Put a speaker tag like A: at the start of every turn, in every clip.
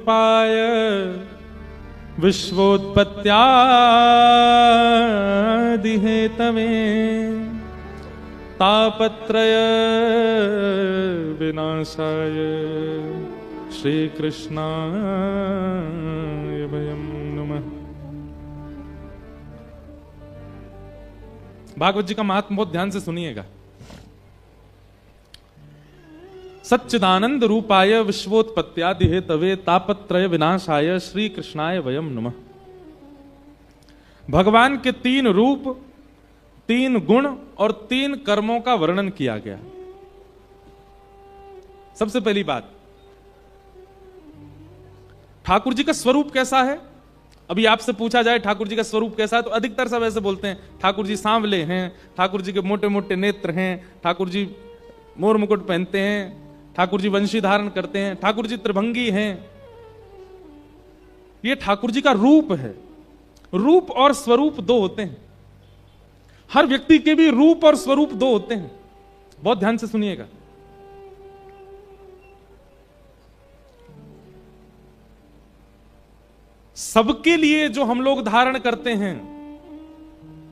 A: रूपाय विश्वोत्पत्त्यादि Hathaway तापत्रय विनाशाय श्री कृष्णाय वयं नमः। भागवत जी का महात्म्य बहुत ध्यान से सुनिएगा। सच्चिदानंद रूपाय विश्वोत्पत्त्यादि हेतवे तापत्रय विनाशाय श्री कृष्णाय वयं नमः। भगवान के 3 रूप, 3 गुण और 3 कर्मों का वर्णन किया गया। सबसे पहली बात, ठाकुर जी का स्वरूप कैसा है। अभी आपसे पूछा जाए ठाकुर जी का स्वरूप कैसा है तो अधिकतर सब ऐसे बोलते हैं ठाकुर जी सांवले हैं, ठाकुर जी के मोटे मोटे नेत्र हैं, ठाकुर जी मोर मुकुट पहनते हैं, ठाकुर जी वंशी धारण करते हैं, ठाकुर जी त्रिभंगी हैं। ये ठाकुर जी का रूप है। रूप और स्वरूप 2 होते हैं। हर व्यक्ति के भी रूप और स्वरूप 2 होते हैं। बहुत ध्यान से सुनिएगा। सबके लिए जो हम लोग धारण करते हैं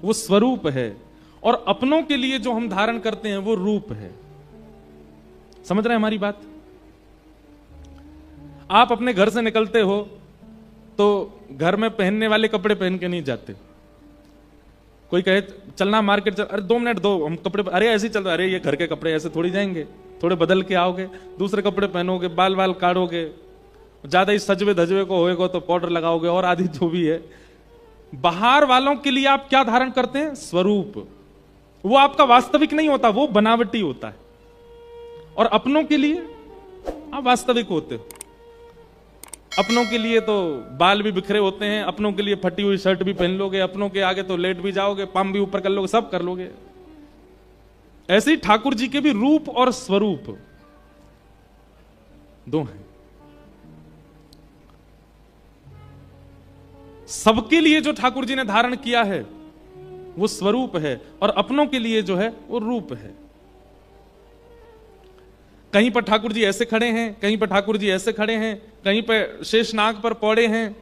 A: वो स्वरूप है और अपनों के लिए जो हम धारण करते हैं वो रूप है। समझ रहे हैं हमारी बात। आप अपने घर से निकलते हो तो घर में पहनने वाले कपड़े पहन के नहीं जाते। कोई कहे चलना मार्केट चल, अरे 2 मिनट दो, हम कपड़े, अरे ऐसे ही चल रहा, अरे ये घर के कपड़े ऐसे थोड़ी जाएंगे, थोड़े बदल के आओगे, दूसरे कपड़े पहनोगे, बाल बाल काटोगे, ज्यादा ही सजवे धजवे को होएगा तो पाउडर लगाओगे और आदि जो भी है। बाहर वालों के लिए आप क्या धारण करते हैं? स्वरूप। वो आपका वास्तविक नहीं होता, वो बनावटी होता है। और अपनों के लिए आप वास्तविक होते हो। अपनों के लिए तो बाल भी बिखरे होते हैं, अपनों के लिए फटी हुई शर्ट भी पहन लोगे, अपनों के आगे तो लेट भी जाओगे, पाम भी ऊपर कर लोगे, सब कर लोगे। ऐसे ही ठाकुर जी के भी रूप और स्वरूप 2 हैं। सबके लिए जो ठाकुर जी ने धारण किया है वो स्वरूप है और अपनों के लिए जो है वो रूप है। कहीं पर ठाकुर जी ऐसे खड़े हैं, कहीं पर ठाकुर जी ऐसे खड़े हैं, कहीं पर शेषनाग पर पौड़े हैं।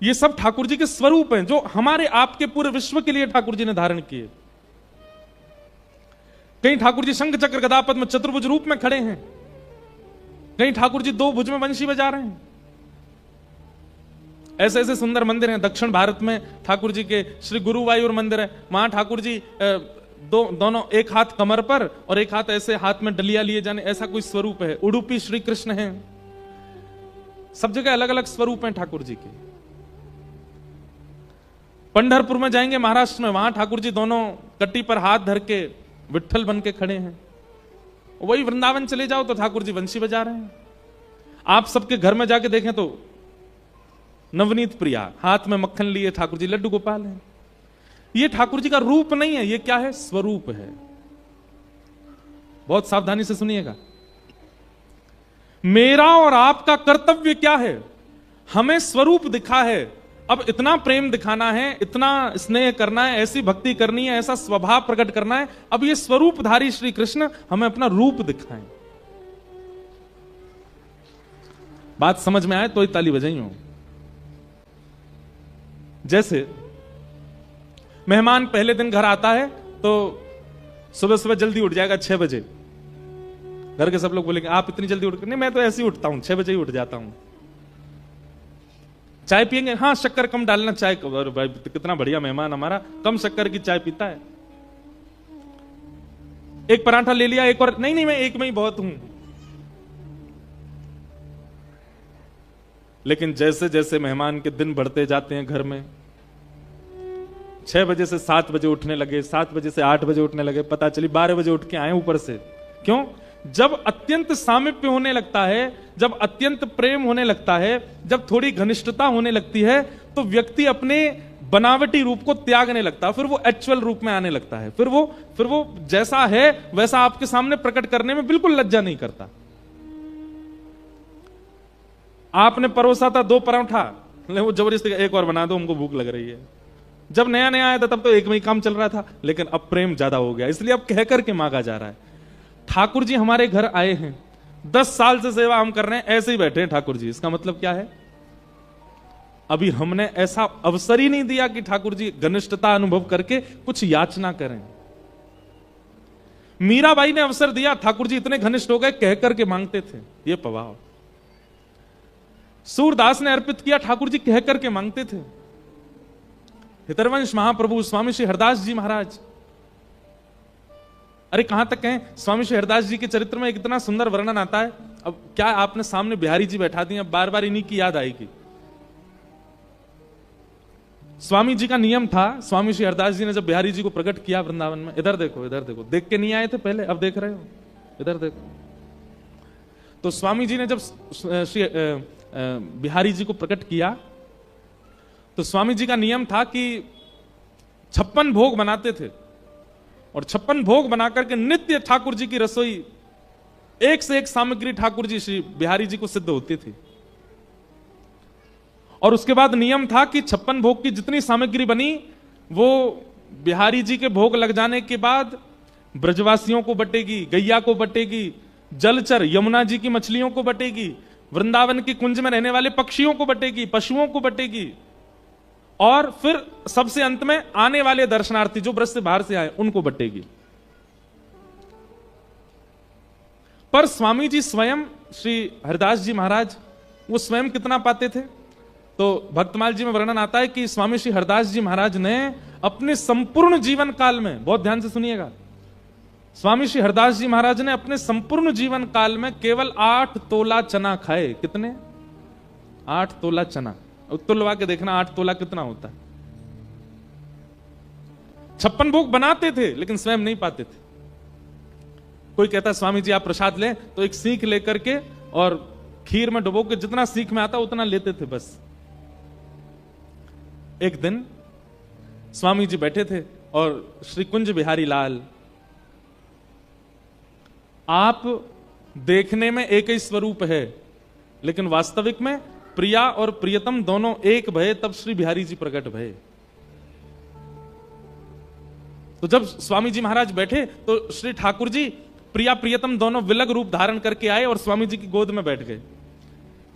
A: ये सब ठाकुर जी के स्वरूप हैं जो हमारे आपके पूरे विश्व के लिए ठाकुर जी ने धारण किए। कहीं ठाकुर जी शंख चक्र गदा पद्म चतुर्भुज रूप में खड़े हैं, कहीं ठाकुर जी 2 भुज में वंशी बजा रहे हैं। ऐसे ऐसे सुंदर मंदिर हैं। दक्षिण भारत में ठाकुर जी के श्री गुरुवायूर मंदिर है, वहां ठाकुर जी दोनों एक हाथ कमर पर और एक हाथ ऐसे हाथ में डलिया लिए जाने, ऐसा कोई स्वरूप है। उडुपी श्री कृष्ण है। सब जगह अलग अलग स्वरूप हैं ठाकुर जी के। पंढरपुर में जाएंगे महाराष्ट्र में, वहां ठाकुर जी दोनों कट्टी पर हाथ धर के विट्ठल बन के खड़े हैं। वही वृंदावन चले जाओ तो ठाकुर जी वंशी बजा रहे हैं। आप सबके घर में जाके देखें तो नवनीत प्रिया हाथ में मक्खन लिए ठाकुर जी लड्डू गोपाल हैं। ये ठाकुर जी का रूप नहीं है, ये क्या है? स्वरूप है। बहुत सावधानी से सुनिएगा। मेरा और आपका कर्तव्य क्या है? हमें स्वरूप दिखा है, अब इतना प्रेम दिखाना है, इतना स्नेह करना है, ऐसी भक्ति करनी है, ऐसा स्वभाव प्रकट करना है। अब ये स्वरूपधारी श्री कृष्ण हमें अपना रूप दिखाएं। बात समझ में आए तो ही ताली बजाई हो। जैसे मेहमान पहले दिन घर आता है तो सुबह सुबह जल्दी उठ जाएगा 6 बजे। घर के सब लोग बोलेंगे आप इतनी जल्दी उठ? नहीं, मैं तो ऐसे ही उठता हूं, 6 बजे ही उठ जाता हूं। चाय पियेंगे? हाँ, शक्कर कम डालना चाय। अरे भाई कितना बढ़िया मेहमान हमारा, कम शक्कर की चाय पीता है। एक पराठा ले लिया, एक और? नहीं, मैं एक में ही बहुत हूं। लेकिन जैसे जैसे मेहमान के दिन बढ़ते जाते हैं घर में, 6 बजे से 7 बजे उठने लगे, 7 बजे से 8 बजे उठने लगे, पता चली 12 बजे उठ के आए ऊपर से। क्यों? जब अत्यंत सामीप्य होने लगता है, जब अत्यंत प्रेम होने लगता है, जब थोड़ी घनिष्ठता होने लगती है तो व्यक्ति अपने बनावटी रूप को त्यागने लगता है, फिर वो एक्चुअल रूप में आने लगता है। फिर वो जैसा है वैसा आपके सामने प्रकट करने में बिल्कुल लज्जा नहीं करता। आपने परोसा था 2 पराठा, वो जबरदस्ती एक और बना दो, हमको भूख लग रही है। जब नया नया आया था तब तो एक में ही काम चल रहा था, लेकिन अब प्रेम ज्यादा हो गया, इसलिए अब कह करके मांगा जा रहा है। ठाकुर जी हमारे घर आए हैं 10 साल से सेवा हम कर रहे हैं, ऐसे ही बैठे हैं ठाकुर जी। इसका मतलब क्या है? अभी हमने ऐसा अवसर ही नहीं दिया कि ठाकुर जी घनिष्ठता अनुभव करके कुछ याचना करें। मीराबाई ने अवसर दिया, ठाकुर जी इतने घनिष्ठ हो गए, कह करके मांगते थे, ये प्रभाव। सूरदास ने अर्पित किया, ठाकुर जी कह करके मांगते थे। हितरवंश महाप्रभु स्वामी श्री हरदास जी महाराज, अरे कहां तक कहें, स्वामी श्री हरदास जी के चरित्र में एक इतना सुंदर वर्णन आता है। अब क्या आपने सामने बिहारी जी बैठा दिए, अब बार बार इन्हीं की याद आएगी। स्वामी जी का नियम था, स्वामी श्री हरदास जी ने जब बिहारी जी को प्रकट किया वृंदावन में, इधर देखो इधर देखो, देख के नहीं आए थे पहले, अब देख रहे हो, इधर देखो। तो स्वामी जी ने जब श्री बिहारी जी को प्रकट किया, तो स्वामी जी का नियम था कि 56 भोग बनाते थे, और 56 भोग बना करके नित्य ठाकुर जी की रसोई, एक से एक सामग्री ठाकुर जी श्री बिहारी जी को सिद्ध होती थी। और उसके बाद नियम था कि 56 भोग की जितनी सामग्री बनी, वो बिहारी जी के भोग लग जाने के बाद ब्रजवासियों को बटेगी, गैया को बटेगी, जलचर यमुना जी की मछलियों को बटेगी, वृंदावन की कुंज में रहने वाले पक्षियों को बटेगी, पशुओं को बटेगी, और फिर सबसे अंत में आने वाले दर्शनार्थी जो ब्रज से बाहर से आए उनको बटेगी। पर स्वामी जी स्वयं, श्री हरदास जी महाराज, वो स्वयं कितना पाते थे? तो भक्तमाल जी में वर्णन आता है कि स्वामी श्री हरदास जी महाराज ने अपने संपूर्ण जीवन काल में, बहुत ध्यान से सुनिएगा, स्वामी श्री हरदास जी महाराज ने अपने संपूर्ण जीवन काल में केवल 8 तोला चना खाए। कितने? 8 तोला चना। तुलवा के देखना 8 तोला कितना होता है। 56 भोग बनाते थे लेकिन स्वयं नहीं पाते थे। कोई कहता स्वामी जी आप प्रसाद लें, तो एक सीख लेकर के और खीर में डुबो के जितना सीख में आता उतना लेते थे बस। एक दिन स्वामी जी बैठे थे और श्री कुंज बिहारी लाल, आप देखने में एक ही स्वरूप है लेकिन वास्तविक में प्रिया और प्रियतम दोनों एक भये, तब श्री बिहारी जी प्रकट भये। तो जब स्वामी जी महाराज बैठे तो श्री ठाकुर जी प्रिया प्रियतम दोनों विलग रूप धारण करके आए और स्वामी जी की गोद में बैठ गए।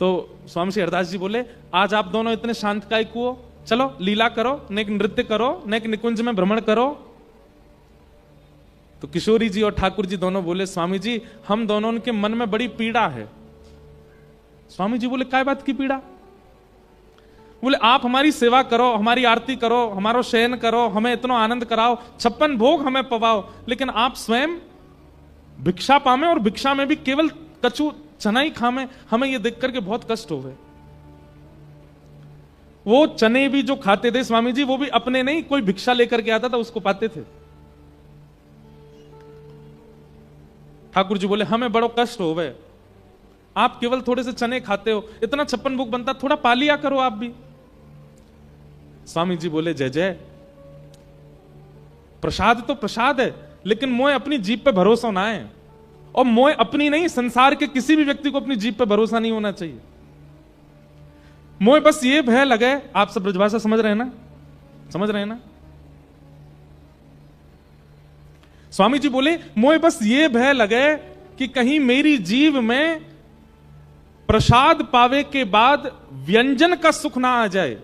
A: तो स्वामी श्री हरदास जी बोले, आज आप दोनों इतने शांत काय को हो, चलो लीला करो, नेक नृत्य करो, नेक निकुंज में भ्रमण करो। तो किशोरी जी और ठाकुर जी दोनों बोले, स्वामी जी हम दोनों के मन में बड़ी पीड़ा है। स्वामी जी बोले, काय बात की पीड़ा? बोले, आप हमारी सेवा करो, हमारी आरती करो, हमारो शयन करो, हमें इतना आनंद कराओ, 56 भोग हमें पवाओ, लेकिन आप स्वयं भिक्षा पामे और भिक्षा में भी केवल कछु चना ही खामे। हमें यह देख करके बहुत कष्ट हो गए। वो चने भी जो खाते थे स्वामी जी, वो भी अपने नहीं, कोई भिक्षा लेकर के आता था उसको पाते थे। ठाकुर जी बोले, हमें बड़ो कष्ट हो गए, आप केवल थोड़े से चने खाते हो, इतना 56 भोग बनता, थोड़ा पा लिया करो आप भी। स्वामी जी बोले, जय जय, प्रसाद तो प्रसाद है, लेकिन मोए अपनी जीभ पे भरोसा ना है, और मोए अपनी नहीं, संसार के किसी भी व्यक्ति को अपनी जीभ पे भरोसा नहीं होना चाहिए। मोए बस ये भय लगे, आप सब ब्रजभाषा समझ रहे हैं ना? समझ रहे हैं ना? स्वामी जी बोले, मोए बस ये भय लगे कि कहीं मेरी जीव में प्रसाद पावे के बाद व्यंजन का सुख ना आ जाए,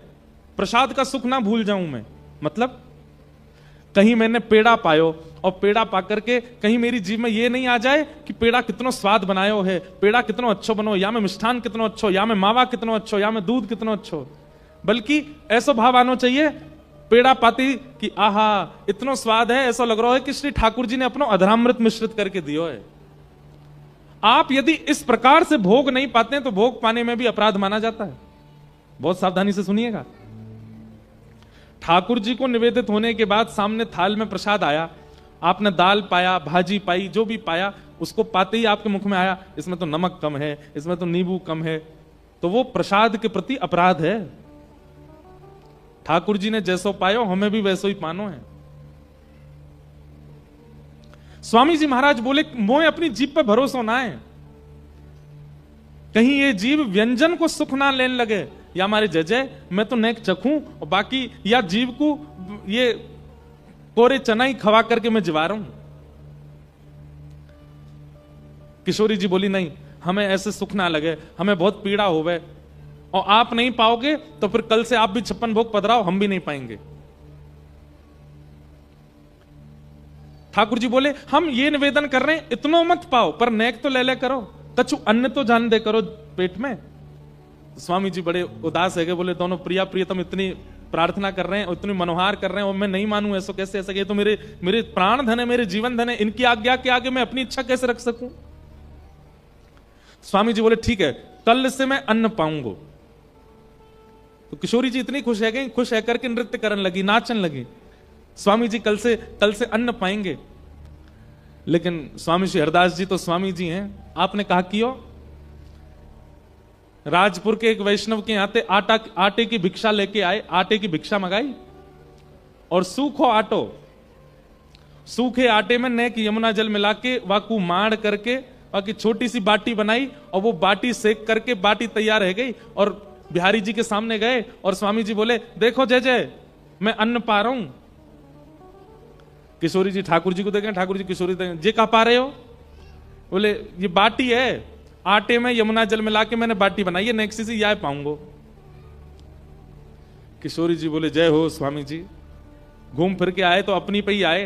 A: प्रसाद का सुख ना भूल जाऊं मैं। मतलब कहीं मैंने पेड़ा पायो और पेड़ा पा करके कहीं मेरी जीव में ये नहीं आ जाए कि पेड़ा कितना स्वाद बनायो है, पेड़ा कितना अच्छो बनो, या में मिष्ठान कितना अच्छो, या में मावा कितना अच्छो, या में दूध कितना अच्छो, बल्कि ऐसा भाव आना चाहिए पेड़ा पाती कि आहा इतना स्वाद है, ऐसा लग रहा है कि श्री ठाकुर जी ने अपना अधरामृत मिश्रित करके दियो है। आप यदि इस प्रकार से भोग नहीं पाते हैं तो भोग पाने में भी अपराध माना जाता है। बहुत सावधानी से सुनिएगा। ठाकुर जी को निवेदित होने के बाद सामने थाल में प्रसाद आया, आपने दाल पाया, भाजी पाई, जो भी पाया, उसको पाते ही आपके मुख में आया, इसमें तो नमक कम है, इसमें तो नींबू कम है, तो वो प्रसाद के प्रति अपराध है। ठाकुर जी ने जैसो पायो, हमें भी वैसो ही पानो है। स्वामी जी महाराज बोले, मोए अपनी जीभ पे भरोसा ना है, कहीं ये जीव व्यंजन को सुख ना लेने लगे, या हमारे जय जय मैं तो नेक चखूं और बाकी, या जीव को ये कोरे चना ही खवा करके मैं जिवा रहा हूं। किशोरी जी बोली, नहीं, हमें ऐसे सुख ना लगे, हमें बहुत पीड़ा होवे, और आप नहीं पाओगे तो फिर कल से आप भी 56 भोग पधराओ, हम भी नहीं पाएंगे। ठाकुर जी बोले हम ये निवेदन कर रहे हैं, इतनो मत पाओ पर नेक तो ले ले करो, कछु अन्न तो जान दे करो पेट में। तो स्वामी जी बड़े उदास है, बोले दोनों प्रिया प्रियतम इतनी प्रार्थना कर रहे हैं, इतनी मनोहार कर रहे हैं, और मैं नहीं मानूं, ऐसा कैसे, ऐसा ये तो मेरे प्राण धन है, मेरे जीवन धन है, इनकी आज्ञा के आगे मैं अपनी इच्छा कैसे रख सकूं। स्वामी जी बोले ठीक है, कल से मैं अन्न पाऊंगा। तो किशोरी जी इतनी खुश है गई, खुश है करके नृत्य करने लगी, नाचन लगी। स्वामी जी कल से अन्न पाएंगे। लेकिन स्वामी श्री हरदास जी तो स्वामी जी हैं, आपने कहा कियो, राजपुर के एक वैष्णव के आते आटे की भिक्षा लेके आए, आटे की भिक्षा मंगाई और सूखो आटो, सूखे आटे में नेक यमुना जल मिला के वाकू माड़ करके बाकी छोटी सी बाटी बनाई, और वो बाटी सेक करके बाटी तैयार रह गई। और बिहारी जी के सामने गए और स्वामी जी बोले देखो जय जय, मैं अन्न पा रहा हूं। किशोरी जी ठाकुर जी को देखें, ठाकुर जी किशोरी देखें, जे कहा पा रहे हो? बोले ये बाटी है, आटे में यमुना जल मिला के मैंने बाटी बनाई है, नेक्स्ट से यह पाऊंगो। किशोरी जी बोले जय हो स्वामी जी, घूम फिर के आए तो अपनी पे ही आए,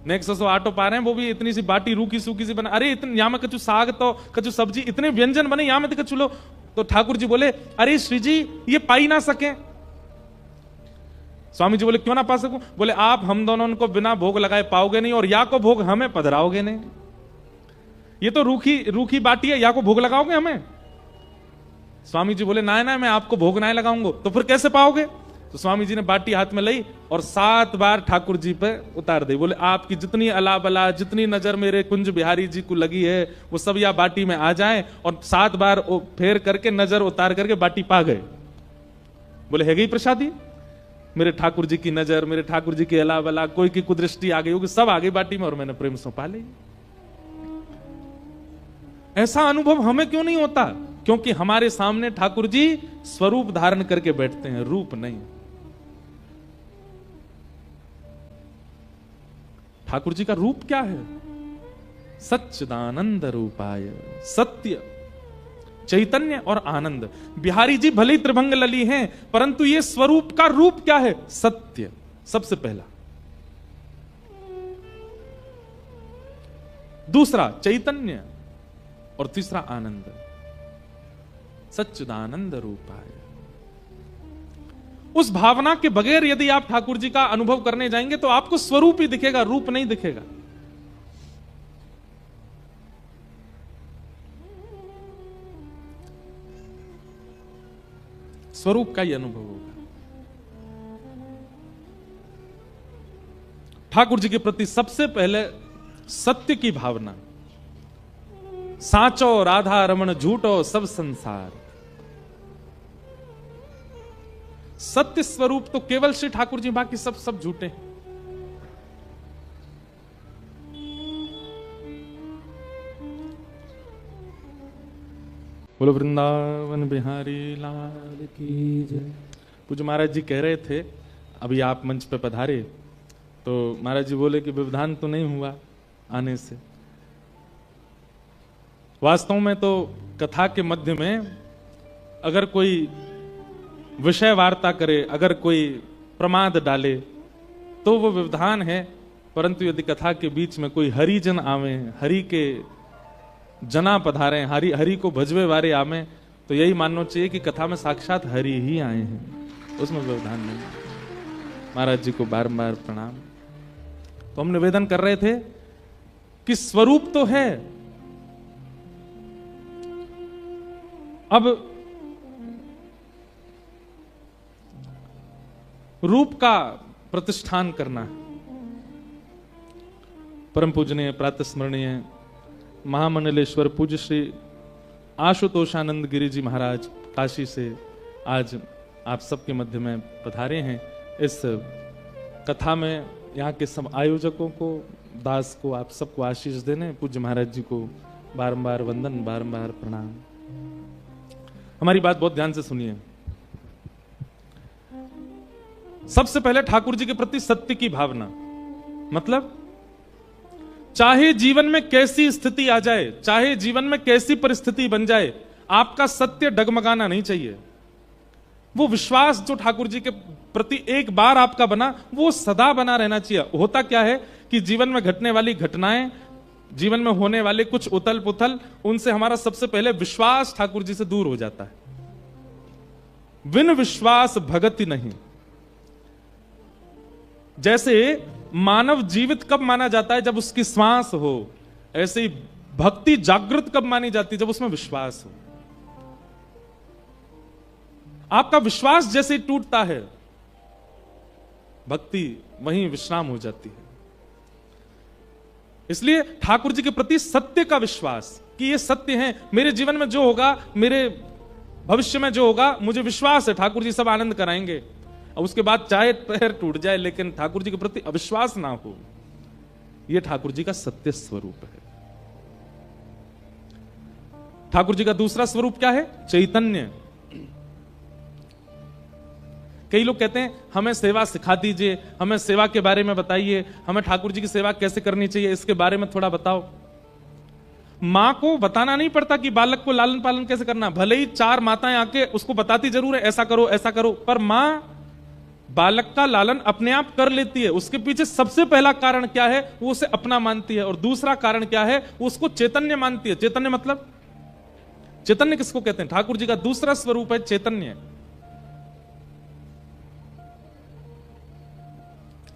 A: नेक्स्ट सो आटो पा रहे हैं, वो भी इतनी सी बाटी रूखी सूखी सी बना, अरे इतने यहाँ में कछु साग तो कछु सब्जी, इतने व्यंजन बने यहाँ में तो कछु लो। तो ठाकुर जी बोले अरे श्री जी ये पा ही ना सके। स्वामी जी बोले क्यों ना पा सकूं? बोले आप हम दोनों उनको बिना भोग लगाए पाओगे नहीं, और या को भोग हमें पधराओगे नहीं। ये तो रूखी बाटी है, या को भोग लगाओगे हमें? स्वामी जी बोले ना ना, मैं आपको भोग ना लगाऊंगा। तो फिर कैसे पाओगे? तो स्वामी जी ने बाटी हाथ में ली और 7 बार ठाकुर जी पे उतार दी। बोले आपकी जितनी अला बला, जितनी नजर मेरे कुंज बिहारी जी को लगी है, वो सब या बाटी में आ जाए, और 7 बार फेर करके नजर उतार करके बाटी पा गए। बोले है गई प्रसादी, मेरे ठाकुर जी की नजर, मेरे ठाकुर जी की अला बला, कोई की कुदृष्टि आ गई होगी, सब आ गई बाटी में, और मैंने प्रेम से पा ली। ऐसा अनुभव हमें क्यों नहीं होता? क्योंकि हमारे सामने ठाकुर जी स्वरूप धारण करके बैठते हैं, रूप नहीं। ठाकुर जी का रूप क्या है? सच्चिदानंद रूपाय, सत्य, चैतन्य और आनंद। बिहारी जी भले ही त्रिभंग लली हैं, परंतु ये स्वरूप का रूप क्या है? सत्य सबसे पहला, दूसरा चैतन्य, और तीसरा आनंद। सच्चिदानंद रूपाय, उस भावना के बगैर यदि आप ठाकुर जी का अनुभव करने जाएंगे तो आपको स्वरूप ही दिखेगा, रूप नहीं दिखेगा। स्वरूप का ही अनुभव होगा। ठाकुर जी के प्रति सबसे पहले सत्य की भावना, साचो राधा रमण झूठो सब संसार। सत्य स्वरूप तो केवल श्री ठाकुर जी, बाकी सब झूठे। बोलो वृंदावन बिहारी लाल की जय। पूज्य महाराज जी कह रहे थे, अभी आप मंच पे पधारे तो महाराज जी बोले कि व्यवधान तो नहीं हुआ आने से। वास्तव में तो कथा के मध्य में अगर कोई विषय वार्ता करे, अगर कोई प्रमाद डाले तो वो व्यवधान है, परंतु यदि कथा के बीच में कोई हरिजन आवे, हरि के जना पधारे, हरि को भजवे वारे आवे, तो यही मानना चाहिए कि कथा में साक्षात हरि ही आए हैं, उसमें व्यवधान नहीं। महाराज जी को बारंबार प्रणाम। तो हम निवेदन कर रहे थे कि स्वरूप तो है, अब रूप का प्रतिष्ठान करना है। परम पूजनीय प्रातः स्मरणीय महामंडलेश्वर पूज्य श्री आशुतोषानंद गिरी जी महाराज काशी से आज आप सबके मध्य में पधारे हैं। इस कथा में यहाँ के सब आयोजकों को, दास को, आप सबको आशीष देने, पूज्य महाराज जी को बारंबार वंदन, बारंबार प्रणाम। हमारी बात बहुत ध्यान से सुनिए। सबसे पहले ठाकुर जी के प्रति सत्य की भावना, मतलब चाहे जीवन में कैसी स्थिति आ जाए, चाहे जीवन में कैसी परिस्थिति बन जाए, आपका सत्य डगमगाना नहीं चाहिए। वो विश्वास जो ठाकुर जी के प्रति एक बार आपका बना, वो सदा बना रहना चाहिए। होता क्या है कि जीवन में घटने वाली घटनाएं, जीवन में होने वाले कुछ उथल पुथल, उनसे हमारा सबसे पहले विश्वास ठाकुर जी से दूर हो जाता है। बिन विश्वास भगति नहीं। जैसे मानव जीवित कब माना जाता है? जब उसकी श्वास हो। ऐसे ही भक्ति जागृत कब मानी जाती है? जब उसमें विश्वास हो। आपका विश्वास जैसे ही टूटता है, भक्ति वहीं विश्राम हो जाती है। इसलिए ठाकुर जी के प्रति सत्य का विश्वास कि ये सत्य है, मेरे जीवन में जो होगा, मेरे भविष्य में जो होगा, मुझे विश्वास है ठाकुर जी सब आनंद कराएंगे। और उसके बाद चाहे पैर टूट जाए, लेकिन ठाकुर जी के प्रति अविश्वास ना हो, यह ठाकुर जी का सत्य स्वरूप है। ठाकुर जी का दूसरा स्वरूप क्या है? चैतन्य। कई लोग कहते हैं हमें सेवा सिखा दीजिए, हमें सेवा के बारे में बताइए, हमें ठाकुर जी की सेवा कैसे करनी चाहिए, इसके बारे में थोड़ा बताओ। मां को बताना नहीं पड़ता कि बालक को लालन पालन कैसे करना। भले ही 4 माताएं आके उसको बताती जरूर है, ऐसा करो ऐसा करो, पर मां बालक का लालन अपने आप कर लेती है। उसके पीछे सबसे पहला कारण क्या है? वो उसे अपना मानती है। और दूसरा कारण क्या है? वो उसको चैतन्य मानती है। चैतन्य मतलब, चैतन्य किसको कहते हैं? ठाकुर जी का दूसरा स्वरूप है चैतन्य।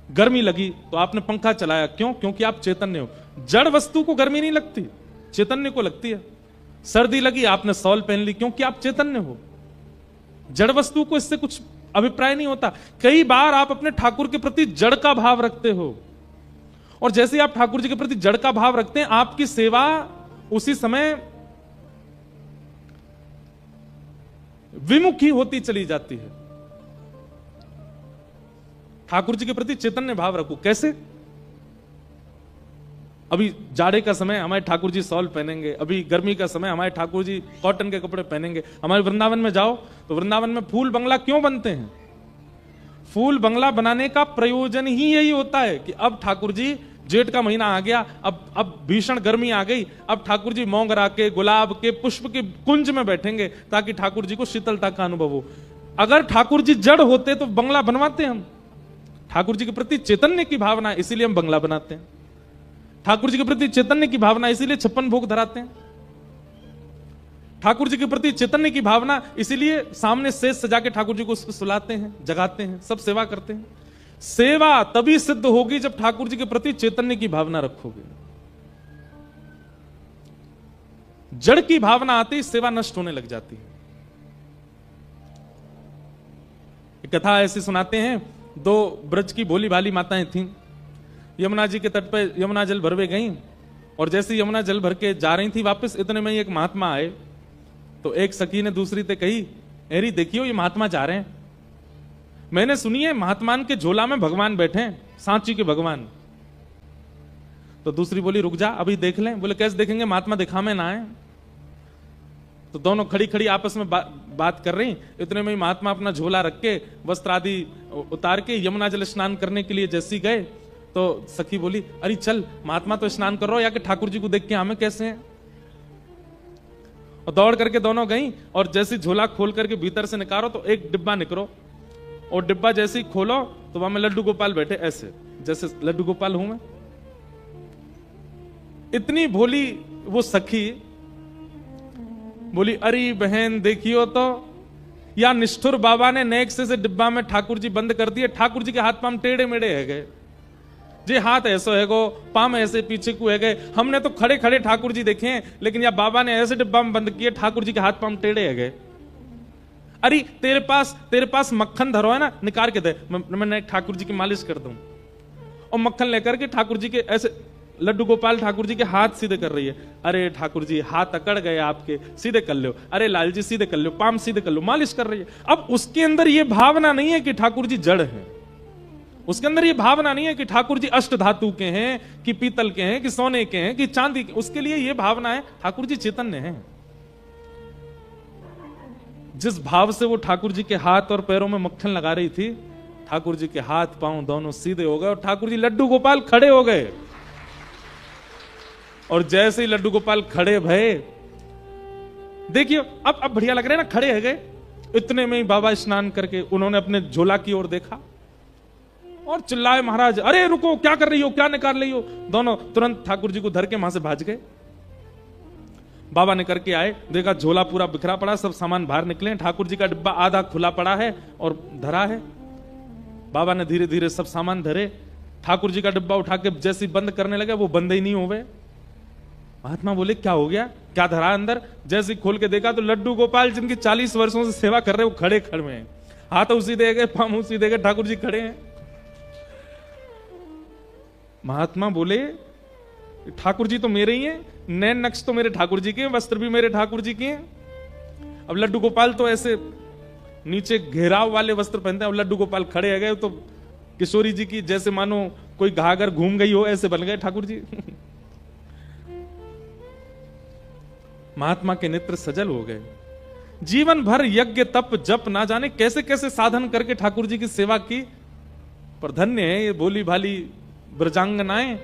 A: गर्मी लगी तो आपने पंखा चलाया, क्यों? क्योंकि आप चैतन्य हो। जड़ वस्तु को गर्मी नहीं लगती, चैतन्य को लगती है। सर्दी लगी, आपने शॉल पहन ली, क्योंकि आप चैतन्य हो। जड़ वस्तु को इससे कुछ अभिप्राय नहीं होता। कई बार आप अपने ठाकुर के प्रति जड़ का भाव रखते हो, और जैसे ही आप ठाकुर जी के प्रति जड़ का भाव रखते हैं, आपकी सेवा उसी समय विमुखी होती चली जाती है। ठाकुर जी के प्रति चैतन्य भाव रखो। कैसे? अभी जाड़े का समय हमारे ठाकुर जी शॉल पहनेंगे, अभी गर्मी का समय हमारे ठाकुर जी कॉटन के कपड़े पहनेंगे। हमारे वृंदावन में जाओ तो वृंदावन में फूल बंगला क्यों बनते हैं? फूल बंगला बनाने का प्रयोजन ही यही होता है कि अब ठाकुर जी, जेठ का महीना आ गया, अब भीषण गर्मी आ गई, अब ठाकुर जी मोगरा के, गुलाब के, पुष्प के कुंज में बैठेंगे ताकि ठाकुर जी को शीतलता का अनुभव हो। अगर ठाकुर जी जड़ होते तो बंगला बनवाते हम। ठाकुर जी के प्रति चैतन्य की भावना, इसीलिए हम बंगला बनाते हैं। ठाकुर जी के प्रति चैतन्य की भावना, इसीलिए 56 भोग धराते हैं। ठाकुर जी के प्रति चैतन्य की भावना, इसीलिए सामने सेज सजा के ठाकुर जी को सुलाते हैं, जगाते हैं, सब सेवा करते हैं। सेवा तभी सिद्ध होगी जब ठाकुर जी के प्रति चैतन्य की भावना रखोगे। जड़ की भावना आते ही सेवा नष्ट होने लग जाती है। कथा ऐसी सुनाते हैं, 2 ब्रज की भोली भाली माताएं थीं। यमुना जी के तट पर यमुना जल भरवे गईं, और जैसे यमुना जल भर के जा रही थी वापस, इतने में एक महात्मा आए। तो एक सखी ने दूसरी से कही, अरे देखियो ये महात्मा जा रहे हैं, मैंने सुनी है महात्मान के झोला में भगवान बैठे हैं, सांची के भगवान। तो दूसरी बोली रुक जा, अभी देख लें। बोले कैसे देखेंगे, महात्मा दिखा में ना आए। तो दोनों खड़ी खड़ी आपस में बात कर रही। इतने में ही महात्मा अपना झोला रख के, वस्त्र आदि उतार के यमुना जल स्नान करने के लिए जैसी गए, तो सखी बोली अरे चल, महात्मा तो स्नान कर रहा हो, या कि ठाकुर जी को देख के हमें कैसे हैं। और दौड़ करके दोनों गई, और जैसे झोला खोल करके भीतर से निकालो तो एक डिब्बा निकलो, और डिब्बा जैसे ही खोलो तो वहां में लड्डू गोपाल बैठे, ऐसे जैसे लड्डू गोपाल हूं मैं। इतनी भोली वो सखी बोली अरे बहन देखियो तो, या निष्ठुर बाबा ने नेक से डिब्बा में ठाकुर जी बंद कर दिए। ठाकुर जी के हाथ पाम टेढ़े मेढ़े है गए जी, हाथ ऐसो है गो, पाम ऐसे पीछे को है गए। हमने तो खड़े खड़े ठाकुर जी देखे हैं, लेकिन या बाबा ने ऐसे डिब्बा में बंद किए, ठाकुर जी के हाथ पाम टेढ़े है गए। अरे तेरे पास मक्खन धरो है ना, निकाल के दे, मैं ठाकुर जी की मालिश कर दूं। और मक्खन लेकर के ठाकुर जी के ऐसे, लड्डू गोपाल ठाकुर जी के हाथ सीधे कर रही है। अरे ठाकुर जी हाथ अकड़ गए आपके, सीधे कर लो। अरे लाल जी सीधे कर लो, पाम सीधे कर लो, मालिश कर रही है। अब उसके अंदर यह भावना नहीं है कि ठाकुर जी जड़ है, उसके अंदर यह भावना नहीं है कि ठाकुर जी अष्ट धातु के हैं, कि पीतल के हैं, कि सोने के हैं, कि चांदी के। उसके लिए यह भावना है ठाकुर जी चैतन्य हैं। जिस भाव से वो ठाकुर जी के हाथ और पैरों में मक्खन लगा रही थी, ठाकुर जी के हाथ पांव दोनों सीधे हो गए और ठाकुर जी लड्डू गोपाल खड़े हो गए। और जैसे ही लड्डू गोपाल खड़े भये, देखिए अब बढ़िया लग रहे हैं ना, खड़े है गए। इतने में ही बाबा स्नान करके उन्होंने अपने झोला की ओर देखा और चिल्लाए, महाराज अरे रुको, क्या कर रही हो, क्या निकाल रही हो। दोनों तुरंत ठाकुर जी को धर के वहां से भाग गए। बाबा ने करके आए, देखा झोला पूरा बिखरा पड़ा, सब सामान बाहर निकले, ठाकुर जी का डिब्बा आधा खुला पड़ा है और धरा है। बाबा ने धीरे धीरे सब सामान धरे, ठाकुर जी का डिब्बा उठा के जैसे बंद करने लगे, वो बंद ही नहीं हो गए। महात्मा बोले क्या हो गया, क्या धरा अंदर। जैसे खोल के देखा तो लड्डू गोपाल जिनकी 40 वर्षों से सेवा कर रहे, वो खड़े खड़े हैं, हाथ उसी दे गए, पांव उसी दे गए, ठाकुर जी खड़े हैं। महात्मा बोले ठाकुर जी तो मेरे ही हैं, नैन नक्श तो मेरे ठाकुर जी के, वस्त्र भी मेरे ठाकुर जी के हैं। अब लड्डू गोपाल तो ऐसे नीचे घेराव वाले वस्त्र पहनते हैं, अब लड्डू गोपाल खड़े हो गए तो किशोरी जी की जैसे मानो कोई घाघर घूम गई हो, ऐसे बन गए ठाकुर जी। महात्मा के नेत्र सजल हो गए। जीवन भर यज्ञ तप जप ना जाने कैसे कैसे साधन करके ठाकुर जी की सेवा की, पर धन्य है ये भोली भाली ब्रजांगनाएं।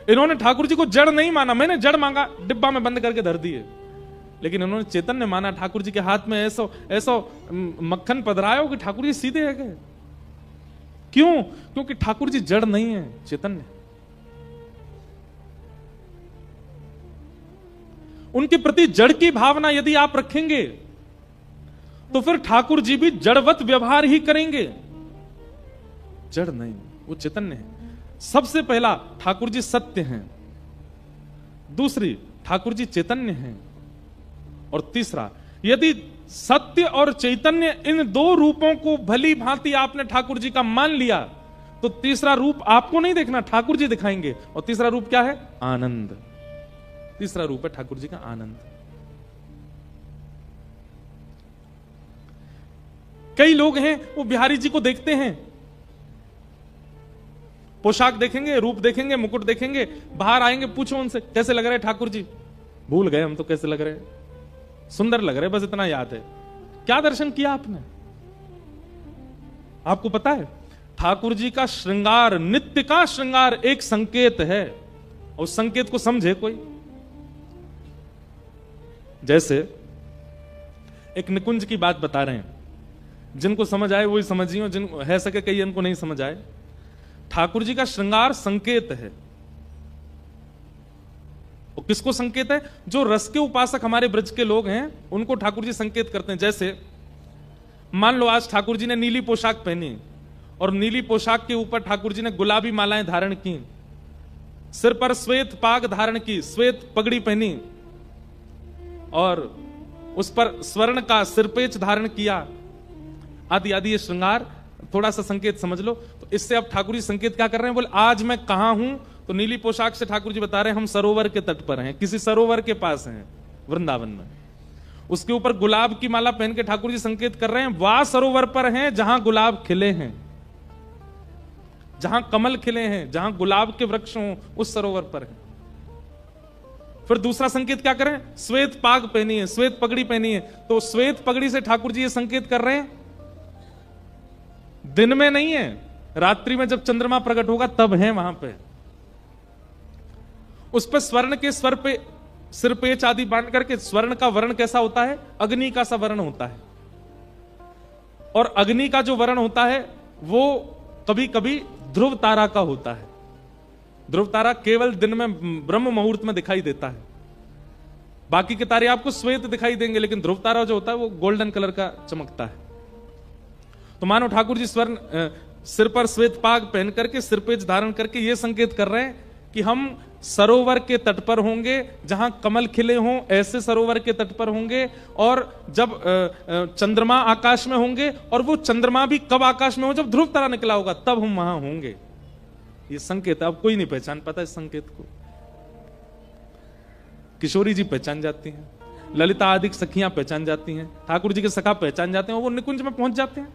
A: इन्होंने ठाकुर जी को जड़ नहीं माना, मैंने जड़ मांगा, डिब्बा में बंद करके धर दिए, लेकिन इन्होंने चैतन्य माना। ठाकुर जी के हाथ में ऐसा मक्खन पधराया हो कि ठाकुर जी सीधे है गए। क्यों? क्योंकि ठाकुर जी जड़ नहीं है, चैतन्य। उनके प्रति जड़ की भावना यदि आप रखेंगे तो फिर ठाकुर जी भी जड़वत व्यवहार ही करेंगे। जड़ नहीं, वो चैतन्य है। सबसे पहला, ठाकुर जी सत्य हैं। दूसरी, ठाकुर जी चैतन्य हैं। और तीसरा, यदि सत्य और चैतन्य इन दो रूपों को भली भांति आपने ठाकुर जी का मान लिया तो तीसरा रूप आपको नहीं देखना, ठाकुर जी दिखाएंगे। और तीसरा रूप क्या है? आनंद। तीसरा रूप है ठाकुर जी का आनंद। कई लोग हैं वो बिहारी जी को देखते हैं, पोशाक देखेंगे, रूप देखेंगे, मुकुट देखेंगे, बाहर आएंगे, पूछो उनसे कैसे लग रहे हैं ठाकुर जी, भूल गए हम तो कैसे लग रहे हैं, सुंदर लग रहे, बस इतना याद है। क्या दर्शन किया आपने? आपको पता है ठाकुर जी का श्रृंगार, नित्य का श्रृंगार एक संकेत है, और उस संकेत को समझे कोई। जैसे एक निकुंज की बात बता रहे हैं, जिनको समझ आए वही समझिए, जिनको है सके कई इनको नहीं समझ आए। ठाकुर जी का श्रृंगार संकेत है। और किसको संकेत है? जो रस के उपासक हमारे ब्रज के लोग हैं उनको ठाकुर जी संकेत करते हैं। जैसे मान लो आज ठाकुर जी ने नीली पोशाक पहनी और नीली पोशाक के ऊपर ठाकुर जी ने गुलाबी मालाएं धारण की, सिर पर श्वेत पाग धारण की, श्वेत पगड़ी पहनी और उस पर स्वर्ण का सिरपेच धारण किया, आदि आदि। ये श्रृंगार थोड़ा सा संकेत समझ लो। तो इससे अब ठाकुर जी संकेत क्या कर रहे हैं? बोले आज मैं कहां हूं? तो नीली पोशाक से ठाकुर जी बता रहे हैं हम सरोवर के तट पर हैं, किसी सरोवर के पास हैं वृंदावन में। उसके ऊपर गुलाब की माला पहन के ठाकुर जी संकेत कर रहे हैं वह सरोवर पर हैं जहां गुलाब खिले हैं, जहां कमल खिले हैं, जहां गुलाब के वृक्ष हों, उस सरोवर पर है। फिर दूसरा संकेत क्या करें? श्वेत पाग पहनी है, श्वेत पगड़ी पहनी है। तो श्वेत पगड़ी से ठाकुर जी ये संकेत कर रहे हैं दिन में नहीं है, रात्रि में जब चंद्रमा प्रकट होगा तब है वहां पे। उस पर स्वर्ण के स्वर पे सिरपेच आदि बांध करके, स्वर्ण का वर्ण कैसा होता है? अग्नि का सा वर्ण होता है। और अग्नि का जो वर्ण होता है वो कभी कभी ध्रुव तारा का होता है। ध्रुव तारा केवल दिन में ब्रह्म मुहूर्त में दिखाई देता है, बाकी के तारे आपको श्वेत दिखाई देंगे, लेकिन ध्रुव तारा जो होता है वो गोल्डन कलर का चमकता है। तो मानो ठाकुर जी स्वर्ण सिर पर श्वेत पाग पहन करके, सिरपेच धारण करके ये संकेत कर रहे हैं कि हम सरोवर के तट पर होंगे जहां कमल खिले हों, ऐसे सरोवर के तट पर होंगे। और जब चंद्रमा आकाश में होंगे, और वो चंद्रमा भी कब आकाश में हो? जब ध्रुव तारा निकला होगा तब हम वहां होंगे। ये संकेत अब कोई नहीं पहचान पाता इस संकेत को। किशोरी जी पहचान जाती हैं, ललिता आदि सखियां पहचान जाती हैं, ठाकुर जी के सखा पहचान जाते हैं, वो निकुंज में पहुंच जाते हैं।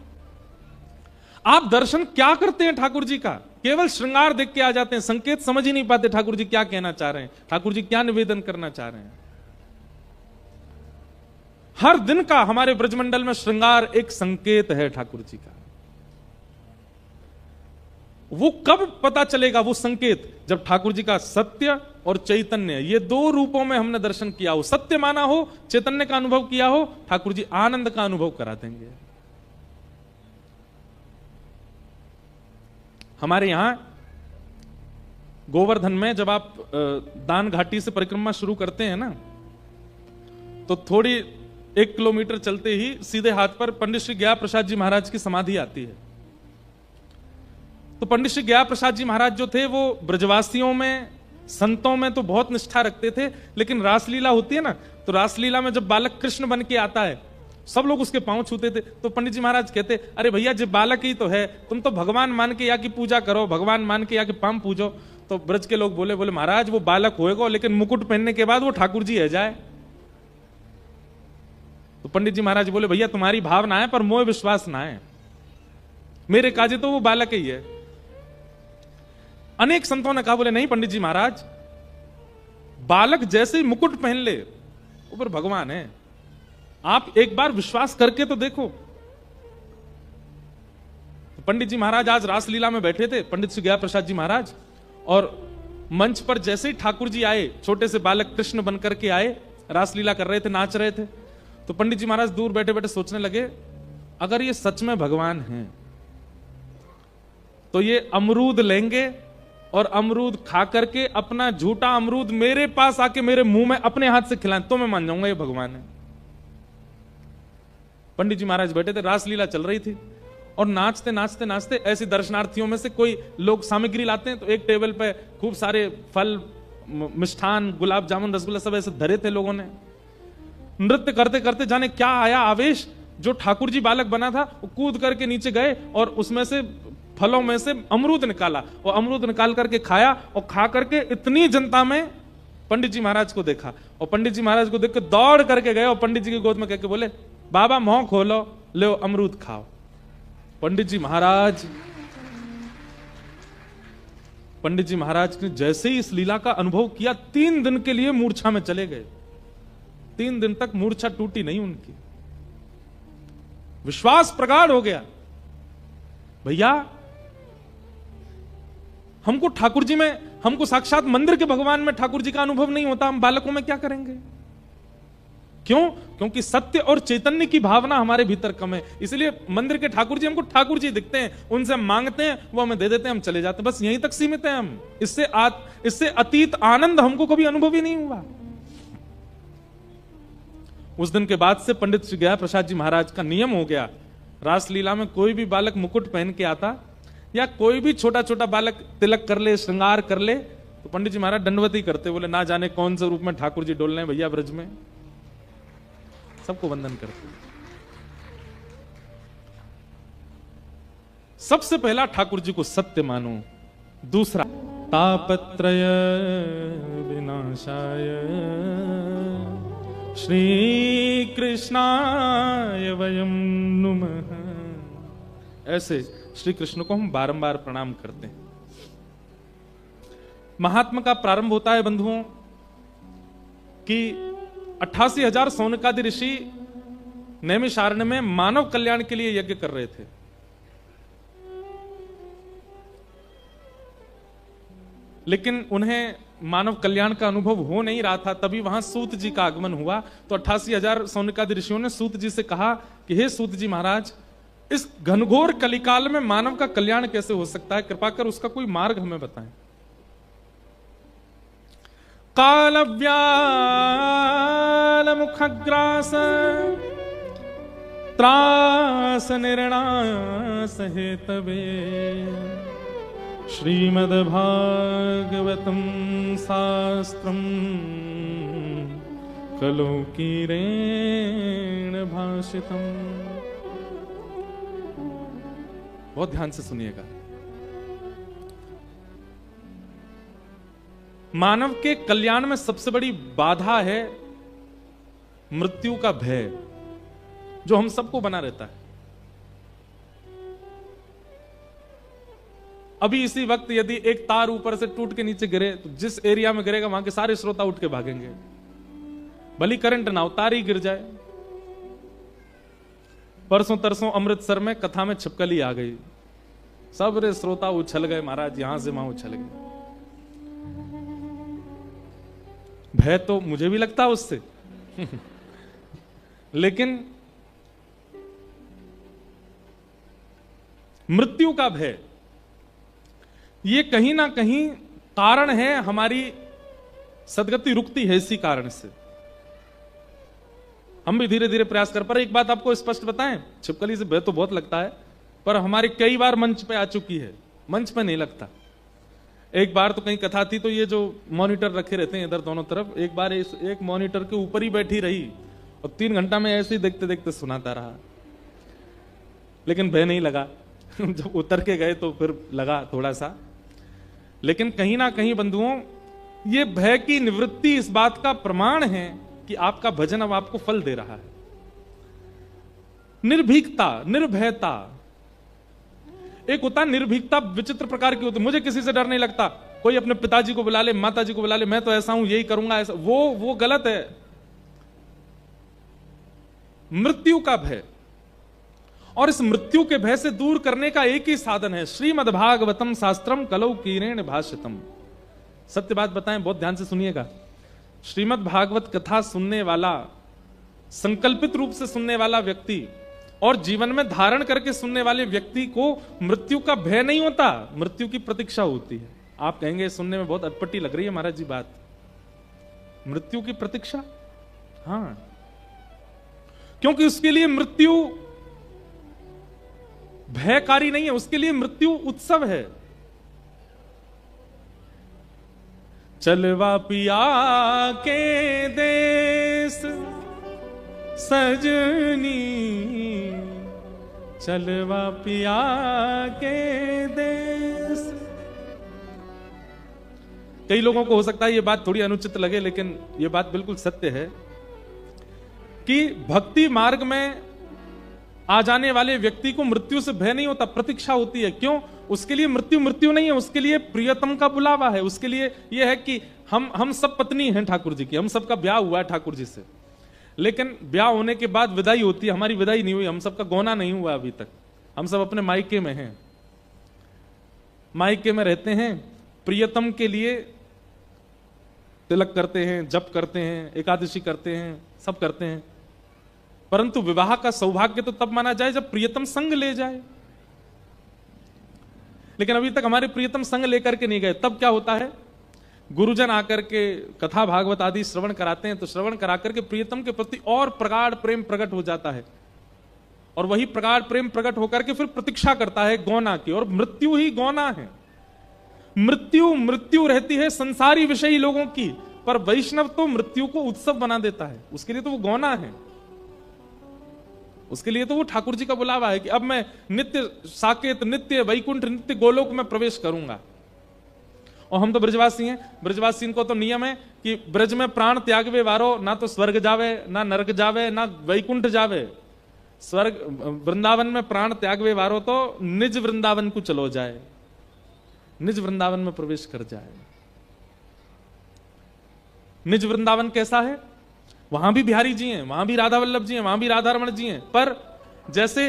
A: आप दर्शन क्या करते हैं ठाकुर जी का? केवल श्रृंगार देख के आ जाते हैं, संकेत समझ ही नहीं पाते ठाकुर जी क्या कहना चाह रहे हैं, ठाकुर जी क्या निवेदन करना चाह रहे हैं। हर दिन का हमारे ब्रजमंडल में श्रृंगार एक संकेत है ठाकुर जी का। वो कब पता चलेगा वो संकेत, जब ठाकुर जी का सत्य और चैतन्य ये दो रूपों में हमने दर्शन किया हो, सत्य माना हो, चैतन्य का अनुभव किया हो, ठाकुर जी आनंद का अनुभव करा देंगे। हमारे यहां गोवर्धन में जब आप दान घाटी से परिक्रमा शुरू करते हैं ना, तो थोड़ी 1 किलोमीटर चलते ही सीधे हाथ पर पंडित श्री गया प्रसाद जी महाराज की समाधि आती है। तो पंडित श्री गया प्रसाद जी महाराज जो थे वो ब्रजवासियों में, संतों में तो बहुत निष्ठा रखते थे, लेकिन रासलीला होती है ना, तो रासलीला में जब बालक कृष्ण बन के आता है सब लोग उसके पांव छूते थे। तो पंडित जी महाराज कहते, अरे भैया जब बालक ही तो है, तुम तो भगवान मान के या की पूजा करो, भगवान मान के या के पांव पूजो। तो ब्रज के लोग बोले महाराज वो बालक होएगा, लेकिन मुकुट पहनने के बाद वो ठाकुर जी है जाए। तो पंडित जी महाराज बोले, भैया तुम्हारी भावना है पर मोह विश्वास ना है, मेरे काजे तो वो बालक ही है। अनेक संतों ने कहा, बोले नहीं पंडित जी महाराज, बालक जैसे ही मुकुट पहन ले वो पर भगवान है, आप एक बार विश्वास करके तो देखो। तो पंडित जी महाराज आज रासलीला में बैठे थे, पंडित श्री गया प्रसाद जी महाराज, और मंच पर जैसे ही ठाकुर जी आए, छोटे से बालक कृष्ण बनकर के आए, रासलीला कर रहे थे, नाच रहे थे। तो पंडित जी महाराज दूर बैठे बैठे सोचने लगे, अगर ये सच में भगवान हैं तो ये अमरूद लेंगे और अमरूद खा करके अपना झूठा अमरूद मेरे पास आके मेरे मुंह में अपने हाथ से खिलाएं तो मैं मान जाऊंगा ये भगवान है। पंडित जी महाराज बैठे थे, रासलीला चल रही थी, और नाचते नाचते नाचते ऐसे दर्शनार्थियों में से कोई लोग सामग्री लाते हैं, तो एक टेबल पे खूब सारे फल, मिष्ठान, गुलाब जामुन, रसगुल्ला सब ऐसे धरे थे लोगों ने। नृत्य करते करते जाने क्या आया आवेश, जो ठाकुर जी बालक बना था वो कूद करके नीचे गए और उसमें से फलों में से अमरूद निकाला, और अमरूद निकाल करके खाया, और खा करके इतनी जनता में पंडित जी महाराज को देखा, और पंडित जी महाराज को देख के दौड़ करके गए और पंडित जी की गोद में कह के बोले, बाबा मुंह खोलो, ले अमरूद खाओ। पंडित जी महाराज ने जैसे ही इस लीला का अनुभव किया, 3 दिन के लिए मूर्छा में चले गए। 3 दिन तक मूर्छा टूटी नहीं उनकी, विश्वास प्रगाढ़ हो गया। भैया हमको ठाकुर जी में, हमको साक्षात मंदिर के भगवान में ठाकुर जी का अनुभव नहीं होता, हम बालकों में क्या करेंगे? क्यों? क्योंकि सत्य और चैतन्य की भावना हमारे भीतर कम है। इसलिए मंदिर के ठाकुर जी हमको ठाकुर जी दिखते हैं, उनसे हम मांगते हैं, वो हमें दे देते हैं, हम चले जाते हैं, बस यहीं तक सीमित हैं हम। इससे अतीत आनंद हमको कभी अनुभव ही नहीं हुआ। उस दिन के बाद से पंडित श्री गया प्रसाद जी महाराज का नियम हो गया, रासलीला में कोई भी बालक मुकुट पहन के आता या कोई भी छोटा छोटा बालक तिलक कर ले, श्रृंगार कर ले, तो पंडित जी महाराज दंडवती करते, बोले ना जाने कौन से रूप में ठाकुर जी डोल रहे हैं भैया ब्रज में, सबको वंदन करते। सबसे पहला ठाकुर जी को सत्य मानो। दूसरा, तापत्रय विनाशाय श्री कृष्णाय वयम नुमः। ऐसे श्री कृष्ण को हम बारंबार प्रणाम करते हैं। महात्मा का प्रारंभ होता है बंधुओं कि 88,000 सौनकादि ऋषि नैमिषारण्य में मानव कल्याण के लिए यज्ञ कर रहे थे। लेकिन उन्हें मानव कल्याण का अनुभव हो नहीं रहा था, तभी वहां सूत जी का आगमन हुआ। तो 88,000 सौनकादि ऋषियों ने सूत जी से कहा कि हे सूत जी महाराज, इस घनघोर कलिकाल में मानव का कल्याण कैसे हो सकता है, कृपा कर उसका कोई मार्ग हमें बताएं। कालव्याल मुखग्रास त्रास निर्णास हेतवे श्रीमद्भागवतम शास्त्रम कलोकीरेण भाषितम। बहुत ध्यान से सुनिएगा। मानव के कल्याण में सबसे बड़ी बाधा है मृत्यु का भय, जो हम सबको बना रहता है। अभी इसी वक्त यदि एक तार ऊपर से टूट के नीचे गिरे तो जिस एरिया में गिरेगा वहां के सारे श्रोता उठ के भागेंगे, भली करंट ना हो, तार ही गिर जाए। परसों तरसों अमृतसर में कथा में छिपकली आ गई, सब रे श्रोता उछल गए महाराज, यहां से वहां उछल गए। भय तो मुझे भी लगता उससे लेकिन मृत्यु का भय ये कहीं ना कहीं कारण है, हमारी सदगति रुकती है इसी कारण से। हम भी धीरे धीरे प्रयास कर, पर एक बात आपको स्पष्ट बताएं, छिपकली से भय तो बहुत लगता है, पर हमारी कई बार मंच पे आ चुकी है, मंच पे नहीं लगता। एक बार तो कहीं कथा थी, तो ये जो मॉनिटर रखे रहते हैं इधर दोनों तरफ, एक बार एक मॉनिटर के ऊपर ही बैठी रही और 3 घंटा में ऐसे ही देखते देखते सुनाता रहा, लेकिन भय नहीं लगा जब उतर के गए तो फिर लगा थोड़ा सा। लेकिन कहीं ना कहीं बंधुओं, ये भय की निवृत्ति इस बात का प्रमाण है कि आपका भजन अब आपको फल दे रहा है। निर्भीकता, निर्भयता, एक होता निर्भीकता विचित्र प्रकार की होती, मुझे किसी से डर नहीं लगता, कोई अपने पिताजी को बुला ले, माताजी को बुला ले, मैं तो ऐसा हूं, यही करूंगा, ऐसा, वो गलत है। मृत्यु का भय, और इस मृत्यु के भय से दूर करने का एक ही साधन है, श्रीमद्भागवतम शास्त्रम कलौ कीरेण भाषितम। सत्य बात बताएं, बहुत ध्यान से सुनिएगा। श्रीमद् भागवत कथा सुनने वाला, संकल्पित रूप से सुनने वाला व्यक्ति और जीवन में धारण करके सुनने वाले व्यक्ति को मृत्यु का भय नहीं होता, मृत्यु की प्रतीक्षा होती है। आप कहेंगे सुनने में बहुत अटपटी लग रही है महाराज जी बात, मृत्यु की प्रतीक्षा, हां, क्योंकि उसके लिए मृत्यु भयकारी नहीं है, उसके लिए मृत्यु उत्सव है। चलवा पिया के देश सजनी, चलवा पिया के देश। कई लोगों को हो सकता है ये बात थोड़ी अनुचित लगे, लेकिन ये बात बिल्कुल सत्य है कि भक्ति मार्ग में आ जाने वाले व्यक्ति को मृत्यु से भय नहीं होता, प्रतीक्षा होती है। क्यों? उसके लिए मृत्यु नहीं है, उसके लिए प्रियतम का बुलावा है। उसके लिए यह है कि हम सब पत्नी हैं ठाकुर जी की, हम सबका ब्याह हुआ है ठाकुर जी से, लेकिन ब्याह होने के बाद विदाई होती है, हमारी विदाई नहीं हुई, हम सबका गौना नहीं हुआ अभी तक, हम सब अपने मायके में हैं, मायके में रहते हैं, प्रियतम के लिए तिलक करते हैं, जप करते हैं, एकादशी करते हैं, सब करते हैं। परंतु विवाह का सौभाग्य तो तब माना जाए जब प्रियतम संग ले जाए, लेकिन अभी तक हमारे प्रियतम संग लेकर के नहीं गए। तब क्या होता है, गुरुजन आकर के कथा भागवत आदि श्रवण कराते हैं, तो श्रवण करा करके प्रियतम के प्रति और प्रगाढ़ प्रेम प्रकट हो जाता है, और वही प्रगाढ़ प्रेम प्रकट होकर के फिर प्रतीक्षा करता है गौना की, और मृत्यु ही गौना है। मृत्यु रहती है संसारी विषयी लोगों की, पर वैष्णव तो मृत्यु को उत्सव बना देता है, उसके लिए तो वो गौना है, उसके लिए तो वो ठाकुर जी का बुलावा है कि अब मैं नित्य साकेत, नित्य वैकुंठ, नित्य गोलोक में प्रवेश करूंगा। और हम तो ब्रजवासी हैं, ब्रजवासी को तो नियम है कि ब्रज में प्राण त्यागवे वारो ना तो स्वर्ग जावे, ना नरक जावे, ना वैकुंठ जावे। स्वर्ग वृंदावन में प्राण त्यागवे वारो तो निज वृंदावन को चलो जाए, निज वृंदावन में प्रवेश कर जाए। निज वृंदावन कैसा है? वहां भी बिहारी जी हैं, वहां भी राधा वल्लभ जी हैं, वहां भी राधा रमण जी हैं, पर जैसे